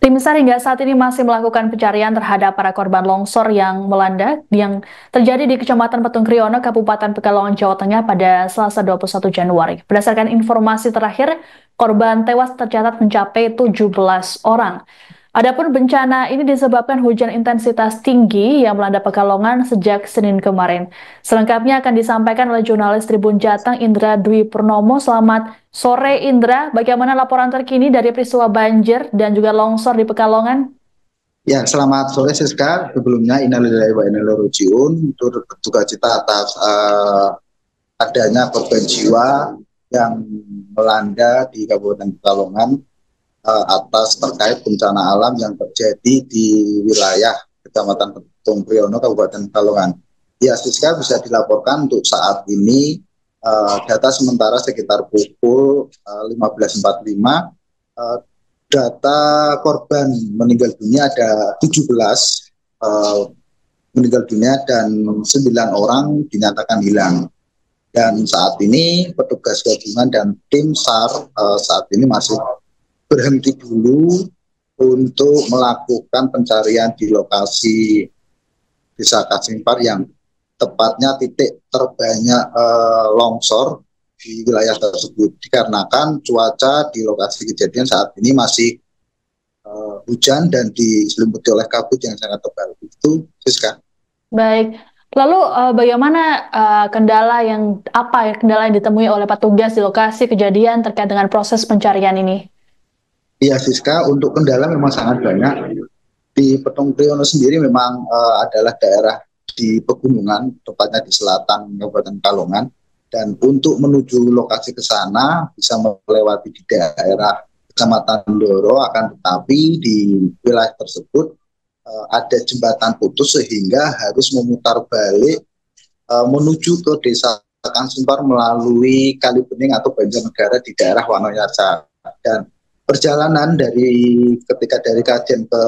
Tim SAR hingga saat ini masih melakukan pencarian terhadap para korban longsor yang melanda yang terjadi di Kecamatan Petung Kriono, Kabupaten Pekalongan, Jawa Tengah pada Selasa 21 Januari. Berdasarkan informasi terakhir, korban tewas tercatat mencapai 17 orang. Adapun bencana ini disebabkan hujan intensitas tinggi yang melanda Pekalongan sejak Senin kemarin. Selengkapnya akan disampaikan oleh jurnalis Tribun Jateng Indra Dwi Purnomo. Selamat sore Indra, bagaimana laporan terkini dari peristiwa banjir dan juga longsor di Pekalongan? Ya, selamat sore Siska. Sebelumnya innalillahi wa inna ilaihi raji'un. Turut berduka cita atas adanya korban jiwa yang melanda di Kabupaten Pekalongan atas terkait bencana alam yang terjadi di wilayah Kecamatan Petung Kriono, Kabupaten Pekalongan. Ya, Siska, bisa dilaporkan untuk saat ini data sementara sekitar pukul 15.45 data korban meninggal dunia ada 17 meninggal dunia dan 9 orang dinyatakan hilang. Dan saat ini petugas gabungan dan tim SAR saat ini masih berhenti dulu untuk melakukan pencarian di lokasi Desa Kasimpar yang tepatnya titik terbanyak longsor di wilayah tersebut, dikarenakan cuaca di lokasi kejadian saat ini masih hujan dan diselimuti oleh kabut yang sangat tebal. Itu, Siska. Baik, lalu bagaimana kendala yang ditemui oleh petugas di lokasi kejadian terkait dengan proses pencarian ini? Iya, Siska, untuk kendala memang sangat banyak. Di Petung Kriono sendiri memang adalah daerah di pegunungan, tepatnya di selatan Kabupaten Pekalongan. Dan untuk menuju lokasi ke sana bisa melewati di daerah Kecamatan Doro, akan tetapi di wilayah tersebut ada jembatan putus sehingga harus memutar balik menuju ke Desa Kasimpar melalui Kali Bening atau Banjarnegara di daerah Wanoyasa. Dan perjalanan ketika dari Kajen ke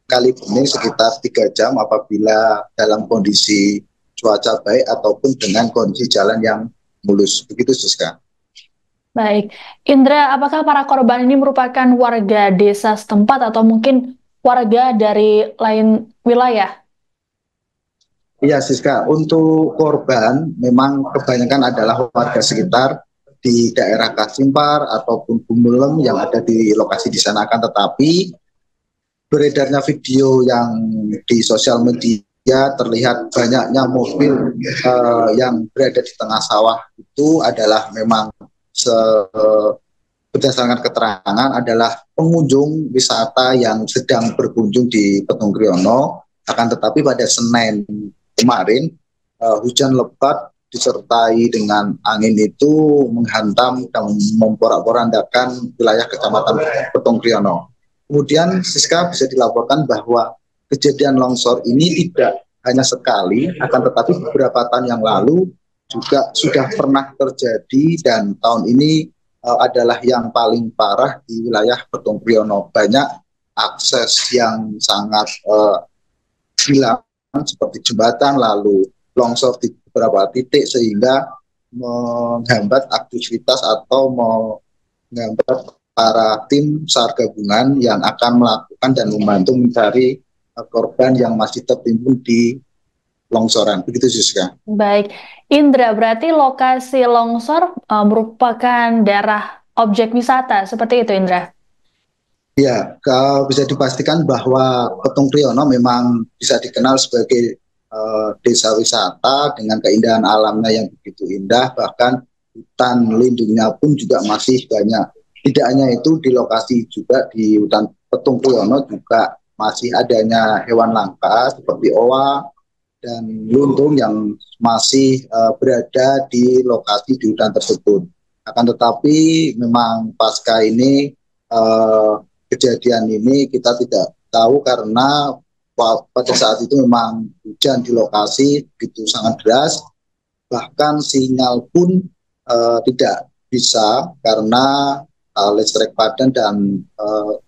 Kali Bening sekitar 3 jam apabila dalam kondisi cuaca baik ataupun dengan kondisi jalan yang mulus. Begitu, Siska. Baik, Indra, apakah para korban ini merupakan warga desa setempat atau mungkin warga dari lain wilayah? Iya, Siska. Untuk korban memang kebanyakan adalah warga sekitar di daerah Kasimpar ataupun Bumulem yang ada di lokasi di sana. Akan tetapi beredarnya video yang di sosial media terlihat banyaknya mobil yang berada di tengah sawah itu adalah memang berdasarkan keterangan adalah pengunjung wisata yang sedang berkunjung di Petung Kriono. Akan tetapi pada Senin kemarin hujan lebat disertai dengan angin itu menghantam dan memporak-porandakan wilayah Kecamatan Petung Kriono. Kemudian Siska bisa dilaporkan bahwa kejadian longsor ini tidak hanya sekali, akan tetapi beberapa tahun yang lalu juga sudah pernah terjadi dan tahun ini adalah yang paling parah di wilayah Petung Kriono. Banyak akses yang sangat hilang seperti jembatan lalu longsor di beberapa titik sehingga menghambat aktivitas atau menghambat para tim SAR gabungan yang akan melakukan dan membantu mencari korban yang masih tertimbun di longsoran. Begitu, Siska. Baik, Indra, berarti lokasi longsor merupakan daerah objek wisata, seperti itu, Indra? Ya, bisa dipastikan bahwa Petung Kriono memang bisa dikenal sebagai desa wisata dengan keindahan alamnya yang begitu indah, bahkan hutan lindungnya pun juga masih banyak. Tidak hanya itu, di lokasi juga di hutan Petung Kriono juga masih adanya hewan langka seperti owa dan luntung yang masih berada di lokasi di hutan tersebut. Akan tetapi memang pasca ini kejadian ini kita tidak tahu karena pada saat itu memang hujan di lokasi begitu sangat deras, bahkan sinyal pun tidak bisa karena listrik padam dan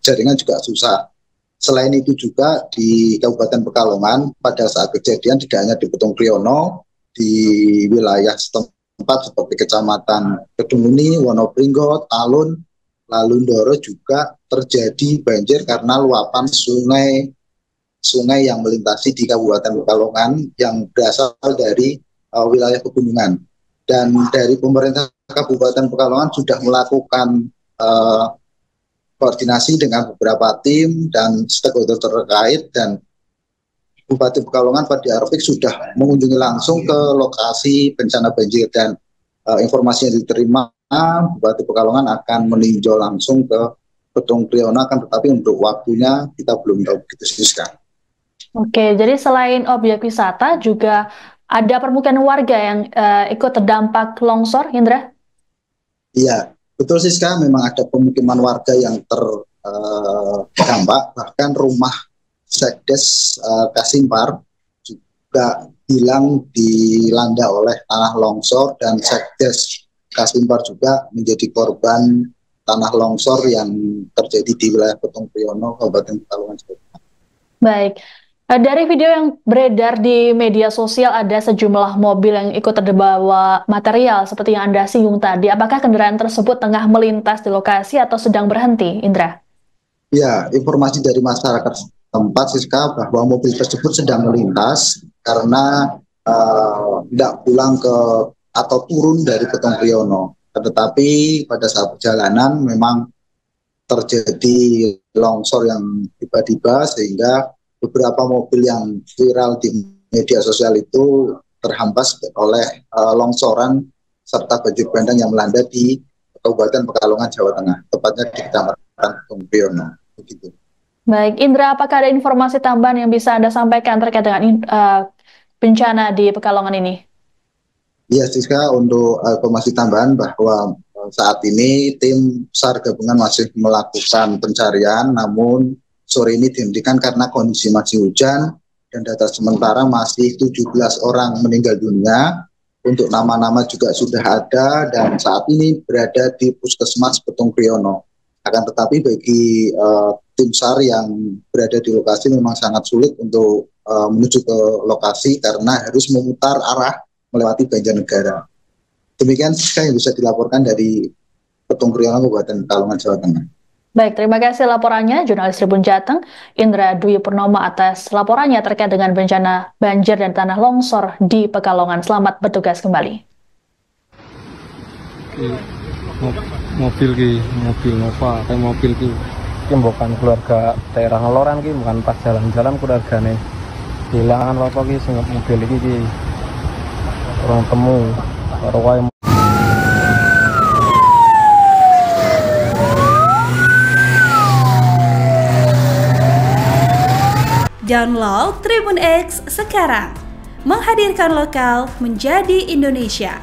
jaringan juga susah. Selain itu juga di Kabupaten Pekalongan pada saat kejadian tidak hanya di Petung Kriono, di wilayah setempat seperti Kecamatan Kedunguni, Wonopringgo, Talun, lalu Ndoro juga terjadi banjir karena luapan sungai yang melintasi di Kabupaten Pekalongan yang berasal dari wilayah pegunungan. Dan dari pemerintah Kabupaten Pekalongan sudah melakukan koordinasi dengan beberapa tim dan stakeholder terkait, dan Bupati Pekalongan Fadli Arfik sudah mengunjungi langsung ke lokasi bencana banjir, dan informasi yang diterima Bupati Pekalongan akan meninjau langsung ke Petung Kriono, akan tetapi untuk waktunya kita belum tahu begitu Siska. Oke, jadi selain objek wisata juga ada permukiman warga yang ikut terdampak longsor, Indra? Iya, betul Siska, memang ada pemukiman warga yang terdampak, bahkan rumah Sekdes Kasimpar juga bilang dilanda oleh tanah longsor, dan Sekdes Kasimpar juga menjadi korban tanah longsor yang terjadi di wilayah Petung Kriono, Kabupaten Pekalongan. Baik. Dari video yang beredar di media sosial ada sejumlah mobil yang ikut terbawa material seperti yang Anda singgung tadi. Apakah kendaraan tersebut tengah melintas di lokasi atau sedang berhenti, Indra? Ya, informasi dari masyarakat tempat Siska bahwa mobil tersebut sedang melintas karena tidak pulang ke atau turun dari Petung Kriono. Tetapi pada saat perjalanan memang terjadi longsor yang tiba-tiba sehingga beberapa mobil yang viral di media sosial itu terhampas oleh longsoran serta banjir bandang yang melanda di Kabupaten Pekalongan, Jawa Tengah, tepatnya di Kecamatan Petung Kriono. Begitu. Baik, Indra, apakah ada informasi tambahan yang bisa Anda sampaikan terkait dengan bencana di Pekalongan ini? Ya, Siska, untuk informasi tambahan bahwa saat ini tim SAR gabungan masih melakukan pencarian, namun sore ini dihentikan karena kondisi masih hujan, dan data sementara masih 17 orang meninggal dunia. Untuk nama-nama juga sudah ada dan saat ini berada di Puskesmas Petung Kriono. Akan tetapi bagi tim SAR yang berada di lokasi memang sangat sulit untuk menuju ke lokasi karena harus memutar arah melewati Banjarnegara. Demikian yang bisa dilaporkan dari Petung Kriono, Kabupaten Pekalongan, Jawa Tengah. Baik, terima kasih laporannya jurnalis Tribun Jateng, Indra Dwi Purnomo atas laporannya terkait dengan bencana banjir dan tanah longsor di Pekalongan. Selamat bertugas kembali. Mobil Nova, kayak mobil ki bukan keluarga daerah Ngeloran ki, bukan pas jalan-jalan keluargane hilangan apa ki sing mobil iki orang temu karo wae. Download Tribun X sekarang, menghadirkan lokal menjadi Indonesia.